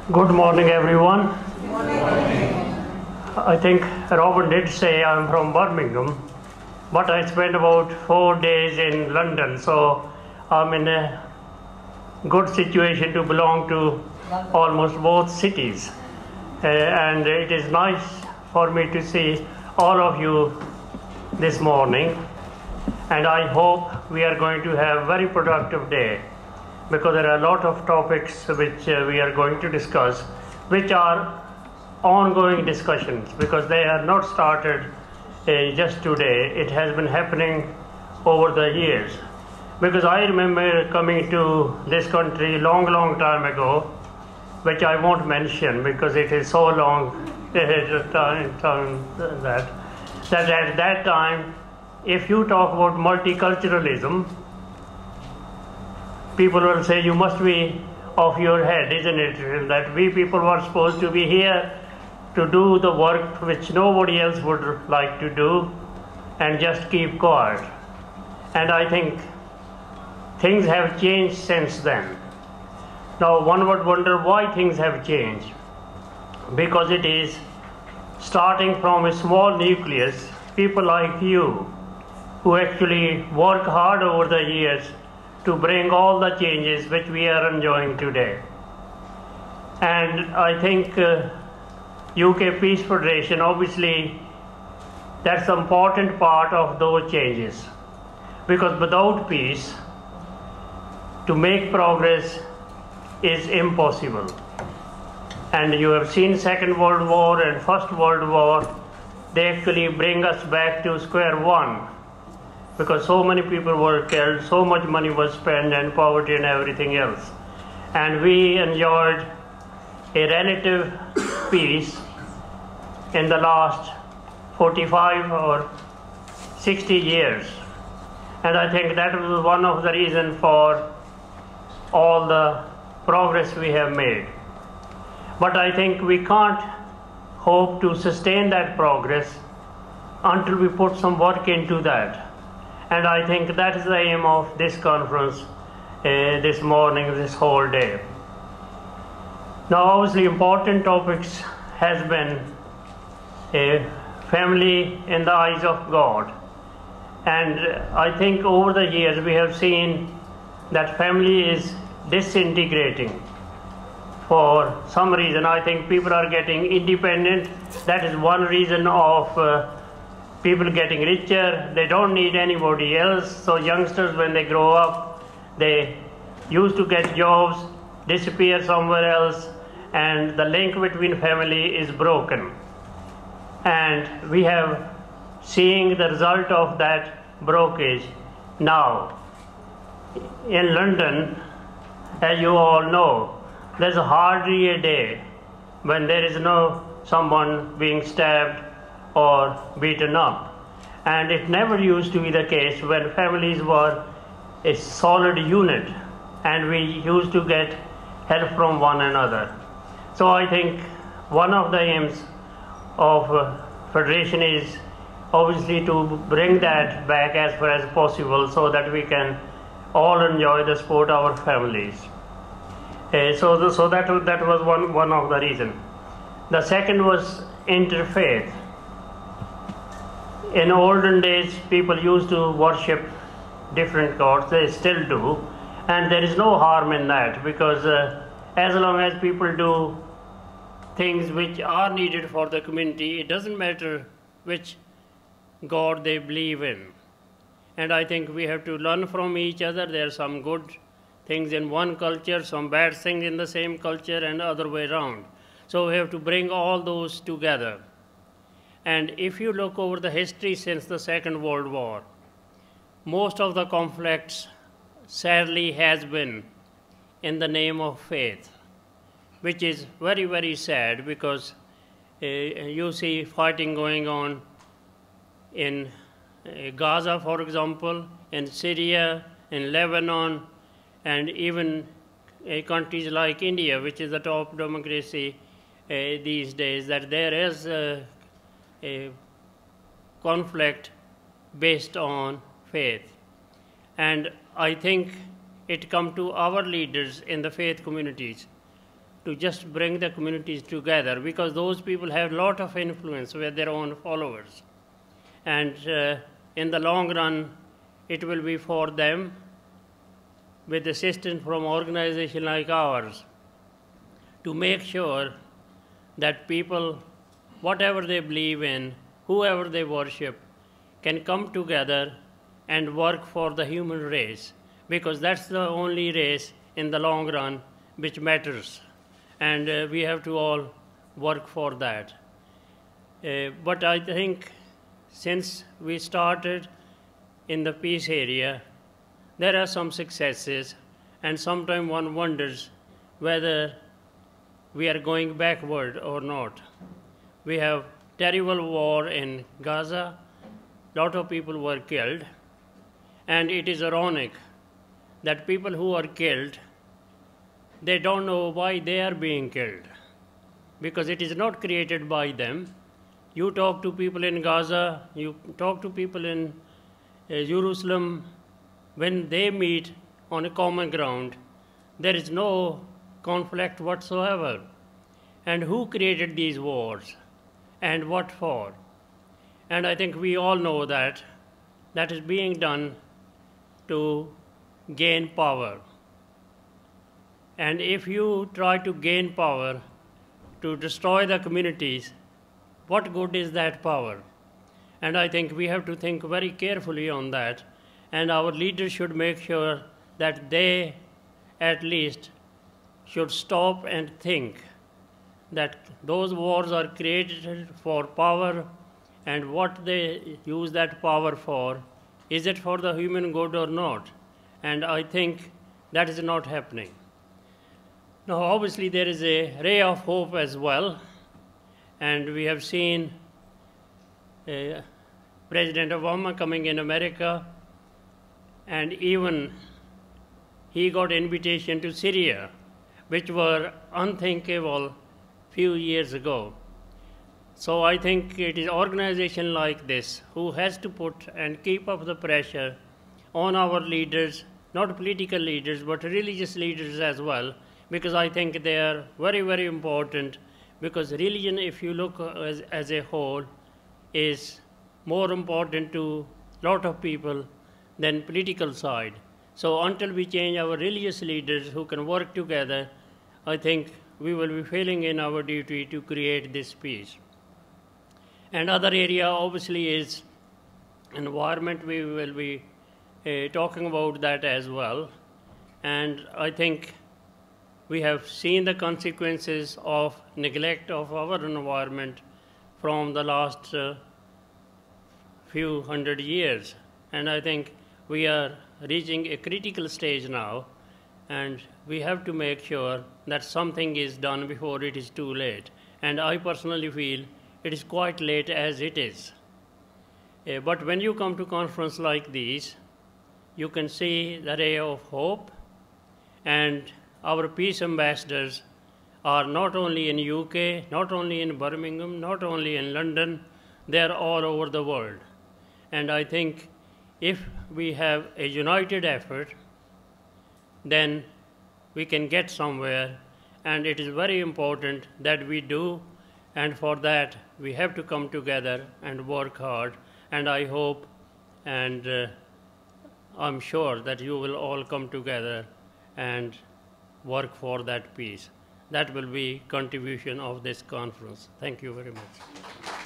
Good morning, everyone. Good morning. I think Robin did say I'm from Birmingham, but I spent about 4 days in London, so I'm in a good situation to belong to almost both cities. And it is nice for me to see all of you this morning, and I hope we are going to have a very productive day, because there are a lot of topics which we are going to discuss, which are ongoing discussions, because they are not started just today. It has been happening over the years. Because I remember coming to this country long time ago, which I won't mention because it is so long time that at that time, if you talk about multiculturalism, people will say you must be off your head, isn't it? That we people were supposed to be here to do the work which nobody else would like to do and just keep quiet. And I think things have changed since then. Now one would wonder why things have changed. Because it is starting from a small nucleus, people like you who actually work hard over the years to bring all the changes which we are enjoying today. And I think UK Peace Federation, obviously, that's an important part of those changes. Because without peace, to make progress is impossible. And you have seen Second World War and First World War, they actually bring us back to square one. Because so many people were killed, so much money was spent, and poverty and everything else. And we enjoyed a relative peace in the last 45 or 60 years. And I think that was one of the reasons for all the progress we have made. But I think we can't hope to sustain that progress until we put some work into that. And I think that is the aim of this conference this morning, this whole day. Now, obviously, important topics has been family in the eyes of God. And I think over the years we have seen that family is disintegrating. For some reason, I think people are getting independent. That is one reason of people getting richer. They don't need anybody else. So youngsters, when they grow up, they used to get jobs, disappear somewhere else, and the link between family is broken. And we have seen the result of that breakage now. In London, as you all know, there's hardly a day when there is no someone being stabbed or beaten up. And it never used to be the case when families were a solid unit and we used to get help from one another. So I think one of the aims of Federation is obviously to bring that back as far as possible so that we can all enjoy the sport of our families. So that was one of the reasons. The second was interfaith. In olden days, people used to worship different gods. They still do, and there is no harm in that, because as long as people do things which are needed for the community, it doesn't matter which God they believe in. And I think we have to learn from each other. There are some good things in one culture, some bad things in the same culture, and other way around. So we have to bring all those together. And if you look over the history since the Second World War, most of the conflicts sadly has been in the name of faith, which is very sad, because you see fighting going on in Gaza, for example, in Syria, in Lebanon, and even countries like India, which is the top democracy these days, that there is a conflict based on faith. And I think it come to our leaders in the faith communities to just bring the communities together, because those people have a lot of influence with their own followers. And in the long run, it will be for them, with assistance from organizations like ours, to make sure that people, whatever they believe in, whoever they worship, can come together and work for the human race, because that's the only race in the long run which matters. And we have to all work for that. But I think since we started in the peace area, there are some successes, and sometimes one wonders whether we are going backward or not. We have terrible war in Gaza. A lot of people were killed. And it is ironic that people who are killed, they don't know why they are being killed, because it is not created by them. You talk to people in Gaza, you talk to people in Jerusalem, when they meet on a common ground, there is no conflict whatsoever. And who created these wars, and what for? And I think we all know that that is being done to gain power. And if you try to gain power to destroy the communities, what good is that power? And I think we have to think very carefully on that. And our leaders should make sure that they at least should stop and think that those wars are created for power, and what they use that power for, is it for the human good or not? And I think that is not happening. Now, obviously, there is a ray of hope as well, and we have seen President Obama coming in America, and even he got invitation to Syria, which were unthinkable few years ago. So I think it is organization like this who has to put and keep up the pressure on our leaders, not political leaders, but religious leaders as well, because I think they are very, very important, because religion, if you look as a whole, is more important to a lot of people than political side. So until we change our religious leaders who can work together, I think we will be failing in our duty to create this peace. And other area obviously is environment. We will be talking about that as well. And I think we have seen the consequences of neglect of our environment from the last few hundred years. And I think we are reaching a critical stage now, and we have to make sure that something is done before it is too late. And I personally feel it is quite late as it is. But when you come to conference like these, you can see the ray of hope, and our peace ambassadors are not only in UK, not only in Birmingham, not only in London, they are all over the world. And I think if we have a united effort, then we can get somewhere, and it is very important that we do, and for that we have to come together and work hard. And I hope and I'm sure that you will all come together and work for that peace. That will be contribution of this conference. Thank you very much.